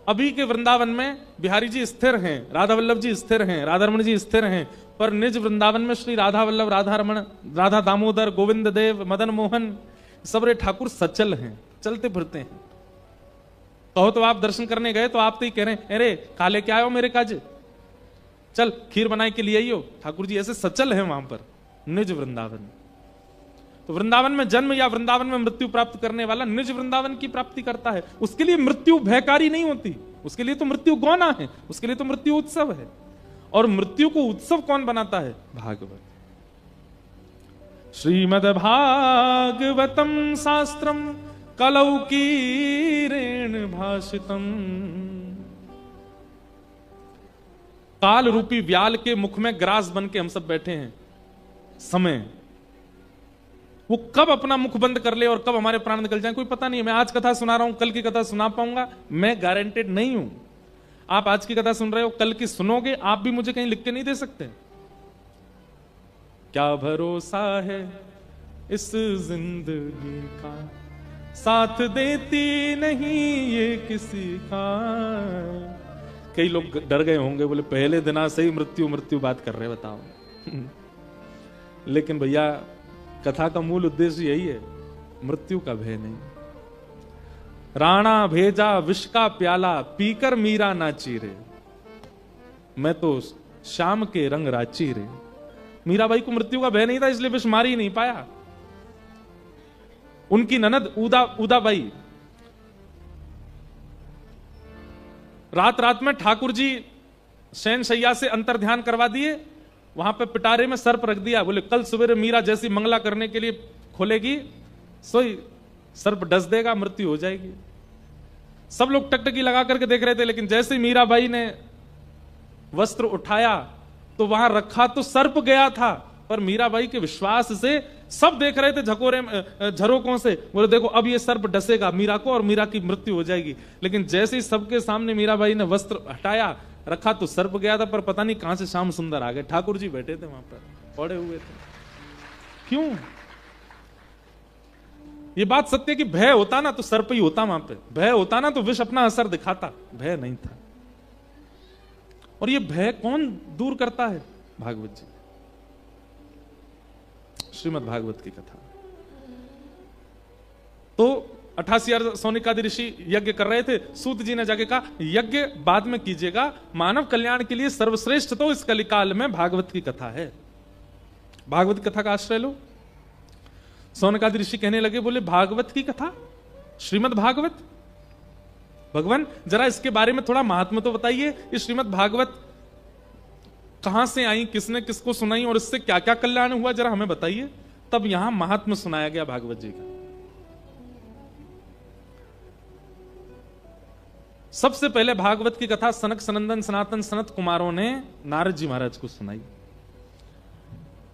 A: अभी के वृंदावन में बिहारी जी स्थिर हैं, राधा वल्लभ जी स्थिर हैं, राधा रमण जी स्थिर हैं, पर निज वृंदावन में श्री राधा वल्लभ, राधा रमण, राधा दामोदर, गोविंद देव, मदन मोहन, सबरे ठाकुर सचल हैं, चलते फिरते हैं। कहो तो आप दर्शन करने गए तो आप तो ही कह रहे हैं, अरे काले क्या आयो मेरे काज, चल खीर बनाए के लिए आइयो। ठाकुर जी ऐसे सचल हैं वहां पर, निज वृंदावन। तो वृंदावन में जन्म या वृंदावन में मृत्यु प्राप्त करने वाला निज वृंदावन की प्राप्ति करता है, उसके लिए मृत्यु भयकारी नहीं होती, उसके लिए तो मृत्यु गौना है, उसके लिए तो मृत्यु उत्सव है। और मृत्यु को उत्सव कौन बनाता है? भागवत। श्रीमद् भागवतम शास्त्रम कलौ कीरेण भाषितम। काल रूपी व्याल के मुख में ग्रास बन के हम सब बैठे हैं। समय वो कब अपना मुख बंद कर ले और कब हमारे प्राण निकल जाए कोई पता नहीं। मैं आज कथा सुना रहा हूं, कल की कथा सुना पाऊंगा मैं गारंटेड नहीं हूं। आप आज की कथा सुन रहे हो, कल की सुनोगे, आप भी मुझे कहीं लिख के नहीं दे सकते। क्या भरोसा है इस जिंदगी का, साथ देती नहीं ये किसी का। कई लोग डर गए होंगे, बोले पहले दिन से ही मृत्यु मृत्यु बात कर रहे, बताओ। लेकिन भैया कथा का मूल उद्देश्य यही है, मृत्यु का भय नहीं। राणा भेजा विष का प्याला, पीकर मीरा नाची रे, मैं तो शाम के रंग राची रे। मीराबाई को मृत्यु का भय नहीं था, इसलिए विष मार ही नहीं पाया। उनकी ननद उदाबाई रात रात में ठाकुर जी शयन शैया से अंतर ध्यान करवा दिए, वहां पे पिटारे में सर्प रख दिया, बोले कल सवेरे मीरा जैसी मंगला करने के लिए खोलेगी, सोई सर्प डस देगा, मृत्यु हो जाएगी। सब लोग टकटकी लगा करके देख रहे थे, लेकिन जैसे ही मीराबाई ने वस्त्र उठाया तो वहां रखा तो सर्प गया था, पर मीराबाई के विश्वास से सब देख रहे थे झरोकों से, बोले देखो अब ये सर्प डसेगा मीरा को और मीरा की मृत्यु हो जाएगी। लेकिन जैसे ही सबके सामने मीराबाई ने वस्त्र हटाया, रखा तो सर्प गया था, पर पता नहीं कहां से श्याम सुंदर आ गए। ठाकुर जी बैठे थे वहां पर, पड़े हुए थे। क्यों? ये बात सत्य कि भय होता ना तो सर्प ही होता वहां पे, भय होता ना तो विष अपना असर दिखाता, भय नहीं था। और ये भय कौन दूर करता है? भागवत जी, श्रीमद् भागवत की कथा। तो 88 सोनिकादि ऋषि यज्ञ कर रहे थे, सूत जी ने जाके कहा यज्ञ बाद में कीजिएगा, मानव कल्याण के लिए सर्वश्रेष्ठ तो इस कलिकाल में भागवत की कथा है, भागवत कथा का आश्रय लो। सोनिकादि ऋषि कहने लगे, बोले भागवत की कथा, श्रीमद् भागवत, भगवान जरा इसके बारे में थोड़ा महात्म्य तो बताइए, ये श्रीमद् भागवत कहां से आई, किसने किसको सुनाई और इससे क्या क्या कल्याण हुआ, जरा हमें बताइए। तब यहां महात्म्य सुनाया गया भागवत जी का। सबसे पहले भागवत की कथा सनक सनंदन सनातन सनत कुमारों ने नारद जी महाराज को सुनाई।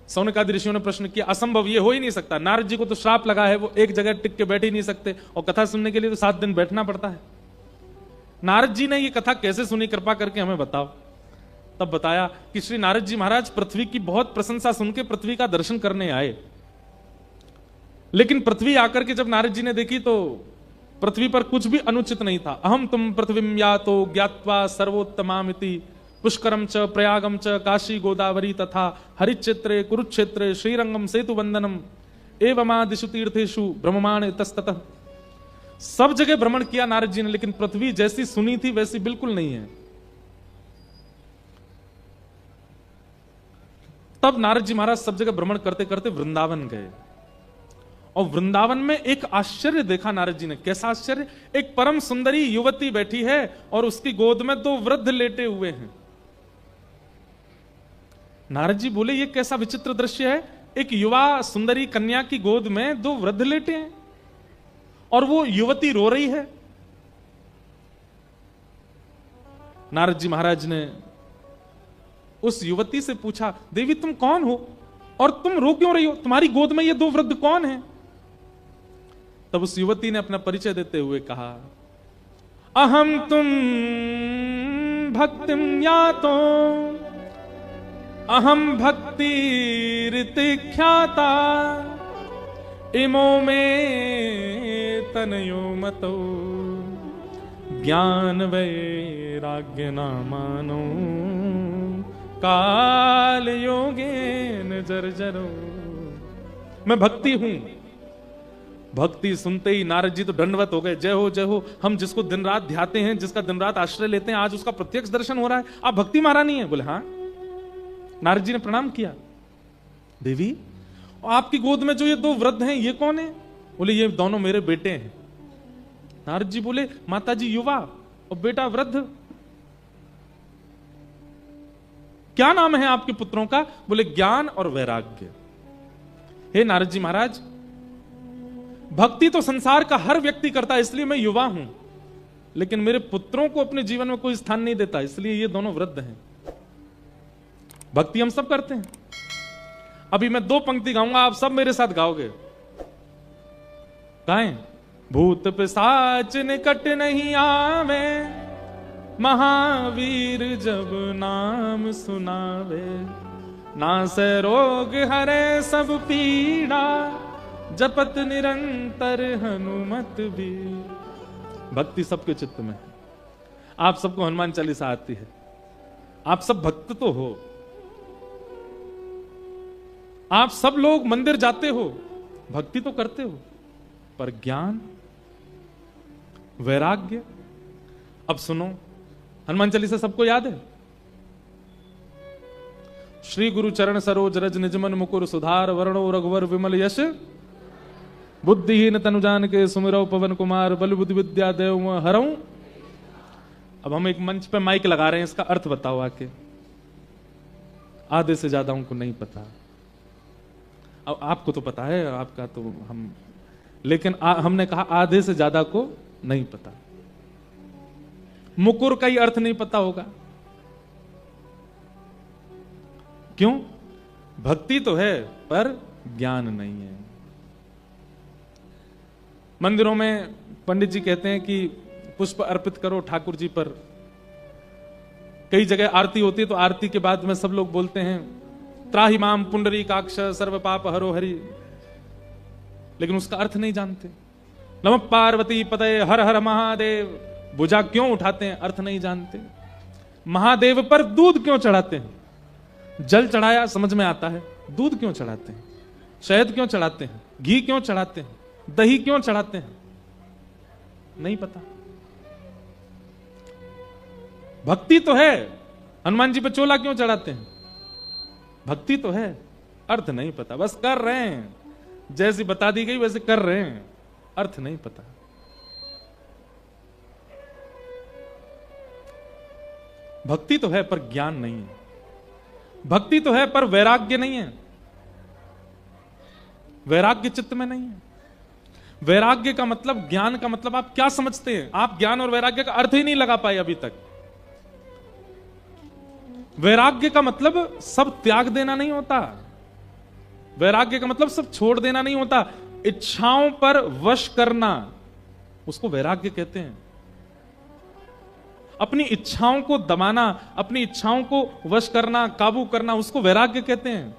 A: सौनकादि ऋषियों ने प्रश्न किया, असंभव, ये हो ही नहीं सकता, नारद जी को तो श्राप लगा है, वो एक जगह टिक के बैठ ही नहीं सकते, और कथा सुनने के लिए तो 7 दिन बैठना पड़ता है। नारद जी ने ये कथा कैसे सुनी, कृपा करके हमें बताओ। तब बताया कि श्री नारद जी महाराज पृथ्वी की बहुत प्रशंसा सुन के पृथ्वी का दर्शन करने आए, लेकिन पृथ्वी आकर के जब नारद जी ने देखी तो पृथ्वी पर कुछ भी अनुचित नहीं था। अहम तुम पृथ्वीम यातो ज्ञात्वा सर्वोत्तमामिति पुष्करम च प्रयागम च काशी गोदावरी तथा हरिक्षेत्रे कुरुक्षेत्रे श्रीरंगम सेतु वंदनम एवमादिषु तीर्थेषु ब्रह्ममाण इतस्ततः। सब जगह भ्रमण किया नारद जी ने, लेकिन पृथ्वी जैसी सुनी थी वैसी बिल्कुल नहीं है। तब नारद जी महाराज सब जगह भ्रमण करते करते वृंदावन गए, और वृंदावन में एक आश्चर्य देखा नारद जी ने। कैसा आश्चर्य? एक परम सुंदरी युवती बैठी है और उसकी गोद में 2 वृद्ध लेटे हुए हैं। नारद जी बोले, ये कैसा विचित्र दृश्य है, एक युवा सुंदरी कन्या की गोद में 2 वृद्ध लेटे हैं और वो युवती रो रही है। नारद जी महाराज ने उस युवती से पूछा, देवी तुम कौन हो और तुम रो क्यों रही हो, तुम्हारी गोद में ये 2 वृद्ध कौन हैं? तब उस युवती ने अपना परिचय देते हुए कहा, अहम तुम भक्तिम यातो अहम भक्ति ऋतिख्याता इमो में तनयो मतो ज्ञान वैराग्य नामानो काल योगेन जर्जरो। मैं भक्ति हूं। भक्ति सुनते ही नारद जी तो दंडवत हो गए, जय हो जय हो, हम जिसको दिन रात ध्याते हैं, जिसका दिन रात आश्रय लेते हैं, आज उसका प्रत्यक्ष दर्शन हो रहा है, आप भक्ति महारानी है? बोले हाँ। नारद जी ने प्रणाम किया, देवी आपकी गोद में जो ये 2 वृद्ध हैं ये कौन है? बोले ये दोनों मेरे बेटे हैं। नारद जी बोले, माता जी युवा और बेटा वृद्ध, क्या नाम है आपके पुत्रों का? बोले ज्ञान और वैराग्य। हे नारद जी महाराज, भक्ति तो संसार का हर व्यक्ति करता है, इसलिए मैं युवा हूं, लेकिन मेरे पुत्रों को अपने जीवन में कोई स्थान नहीं देता, इसलिए ये दोनों वृद्ध हैं। भक्ति हम सब करते हैं। अभी मैं 2 पंक्ति गाऊंगा, आप सब मेरे साथ गाओगे। गाएं। भूत पिशाच निकट नहीं आवे, महावीर जब नाम सुनावे, नासै रोग हरे सब पीड़ा, जपत निरंतर हनुमत भी। भक्ति सबके चित्त में है। आप सबको हनुमान चालीसा आती है, आप सब भक्त तो हो, आप सब लोग मंदिर जाते हो, भक्ति तो करते हो, पर ज्ञान वैराग्य। अब सुनो, हनुमान चालीसा सबको याद है। श्री गुरु चरण सरोज रज निजमन मुकुर सुधार वर्णो रघुवर विमल यश बुद्धिहीन तनुजान के सुमिरौ पवन कुमार बल बुद्धि विद्या देव हरऊं। अब हम एक मंच पे माइक लगा रहे हैं, इसका अर्थ बताओ आके। आधे से ज्यादा उनको नहीं पता। अब आपको तो पता है, आपका तो हम, लेकिन हमने कहा आधे से ज्यादा को नहीं पता। मुकुर का ही अर्थ नहीं पता होगा। क्यों? भक्ति तो है पर ज्ञान नहीं है। मंदिरों में पंडित जी कहते हैं कि पुष्प अर्पित करो ठाकुर जी पर। कई जगह आरती होती है तो आरती के बाद में सब लोग बोलते हैं त्राहि माम पुंडरीकाक्ष सर्व पाप हरो हरि, लेकिन उसका अर्थ नहीं जानते। नमः पार्वती पतये हर हर महादेव, भुजा क्यों उठाते हैं? अर्थ नहीं जानते। महादेव पर दूध क्यों चढ़ाते हैं? जल चढ़ाया समझ में आता है, दूध क्यों चढ़ाते हैं? शहद क्यों चढ़ाते हैं? घी क्यों चढ़ाते हैं? दही क्यों चढ़ाते हैं? नहीं पता। भक्ति तो है, हनुमान जी पे चोला क्यों चढ़ाते हैं? भक्ति तो है, अर्थ नहीं पता, बस कर रहे हैं, जैसी बता दी गई वैसे कर रहे हैं, अर्थ नहीं पता। भक्ति तो है पर ज्ञान नहीं है। भक्ति तो है पर वैराग्य नहीं है। वैराग्य चित्त में नहीं है। वैराग्य का मतलब, ज्ञान का मतलब आप क्या समझते हैं? आप ज्ञान और वैराग्य का अर्थ ही नहीं लगा पाए अभी तक। वैराग्य का मतलब सब त्याग देना नहीं होता। वैराग्य का मतलब सब छोड़ देना नहीं होता। इच्छाओं पर वश करना, उसको वैराग्य कहते हैं। अपनी इच्छाओं को दबाना, अपनी इच्छाओं को वश करना, काबू करना, उसको वैराग्य कहते हैं।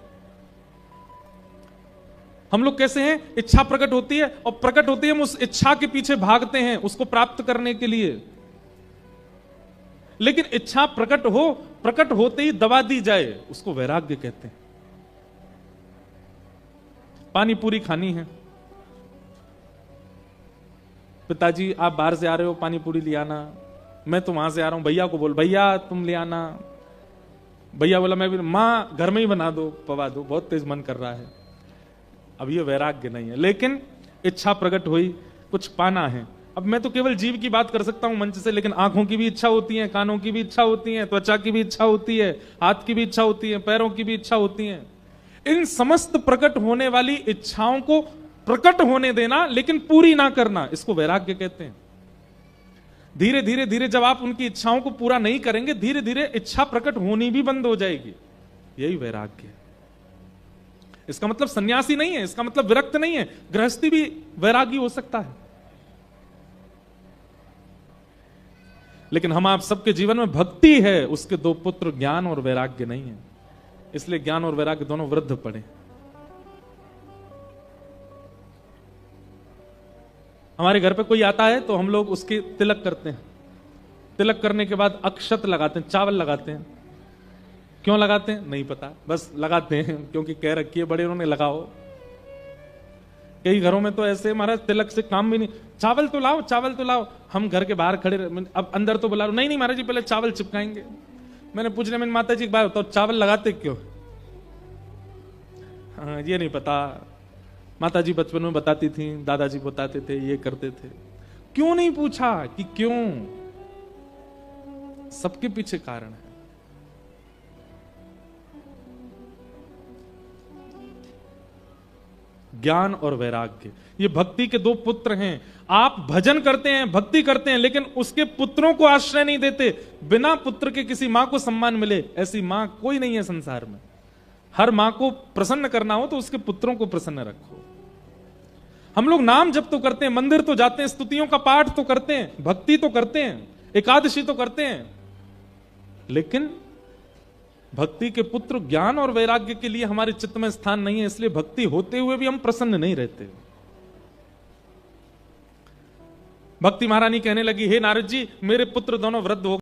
A: हम लोग कैसे हैं? इच्छा प्रकट होती है और प्रकट होती है, हम उस इच्छा के पीछे भागते हैं उसको प्राप्त करने के लिए। लेकिन इच्छा प्रकट होते ही दबा दी जाए, उसको वैराग्य कहते हैं। पानी पूरी खानी है, पिताजी आप बाहर से आ रहे हो, पानी पूरी ले आना। मैं तो वहां से आ रहा हूं, भैया को बोल भैया तुम ले आना। भैया बोला मैं भी, मां घर में ही बना दो, पवा दो, बहुत तेज मन कर रहा है। अब ये वैराग्य नहीं है। लेकिन इच्छा प्रकट हुई, कुछ पाना है। अब मैं तो केवल जीव की बात कर सकता हूं मंच से, लेकिन आंखों की भी इच्छा होती है, कानों की भी इच्छा होती है, त्वचा की भी इच्छा होती है, हाथ की भी इच्छा होती है, पैरों की भी इच्छा होती है। इन समस्त प्रकट होने वाली इच्छाओं को प्रकट होने देना लेकिन पूरी ना करना, इसको वैराग्य कहते हैं। धीरे धीरे धीरे जब आप उनकी इच्छाओं को पूरा नहीं करेंगे, धीरे धीरे इच्छा प्रकट होनी भी बंद हो जाएगी। यही वैराग्य है। इसका मतलब सन्यासी नहीं है, इसका मतलब विरक्त नहीं है। गृहस्थी भी वैरागी हो सकता है। लेकिन हम आप सबके जीवन में भक्ति है, उसके दो पुत्र ज्ञान और वैराग्य नहीं है। इसलिए ज्ञान और वैराग्य दोनों वृद्ध पड़े। हमारे घर पे कोई आता है तो हम लोग उसके तिलक करते हैं। तिलक करने के बाद अक्षत लगाते हैं, चावल लगाते हैं। क्यों लगाते हैं नहीं पता, बस लगाते हैं क्योंकि कह रखी है बड़े उन्होंने लगाओ। कई घरों में तो ऐसे महाराज तिलक से काम भी नहीं, चावल तो लाओ, चावल तो लाओ। हम घर के बाहर खड़े, अब अंदर तो बुला लो, नहीं नहीं महाराज जी पहले चावल चिपकाएंगे। मैंने पूछने में माता जी एक बार तो चावल लगाते क्यों? हाँ ये नहीं पता, माता जी बचपन में बताती थी, दादाजी बताते थे, ये करते थे। क्यों नहीं पूछा कि क्यों? सबके पीछे कारण है। ज्ञान और वैराग्य, ये भक्ति के दो पुत्र हैं। आप भजन करते हैं, भक्ति करते हैं, लेकिन उसके पुत्रों को आश्रय नहीं देते। बिना पुत्र के किसी मां को सम्मान मिले ऐसी मां कोई नहीं है संसार में। हर मां को प्रसन्न करना हो तो उसके पुत्रों को प्रसन्न रखो। हम लोग नाम जप तो करते हैं, मंदिर तो जाते हैं, स्तुतियों का पाठ तो करते हैं, भक्ति तो करते हैं, एकादशी तो करते हैं, लेकिन भक्ति के पुत्र ज्ञान और वैराग्य के लिए हमारे चित्त में स्थान नहीं है। इसलिए भक्ति होते हुए भी हम प्रसन्न नहीं रहते। भक्ति महारानी कहने लगी, हे नारद जी, मेरे पुत्र दोनों वृद्ध हो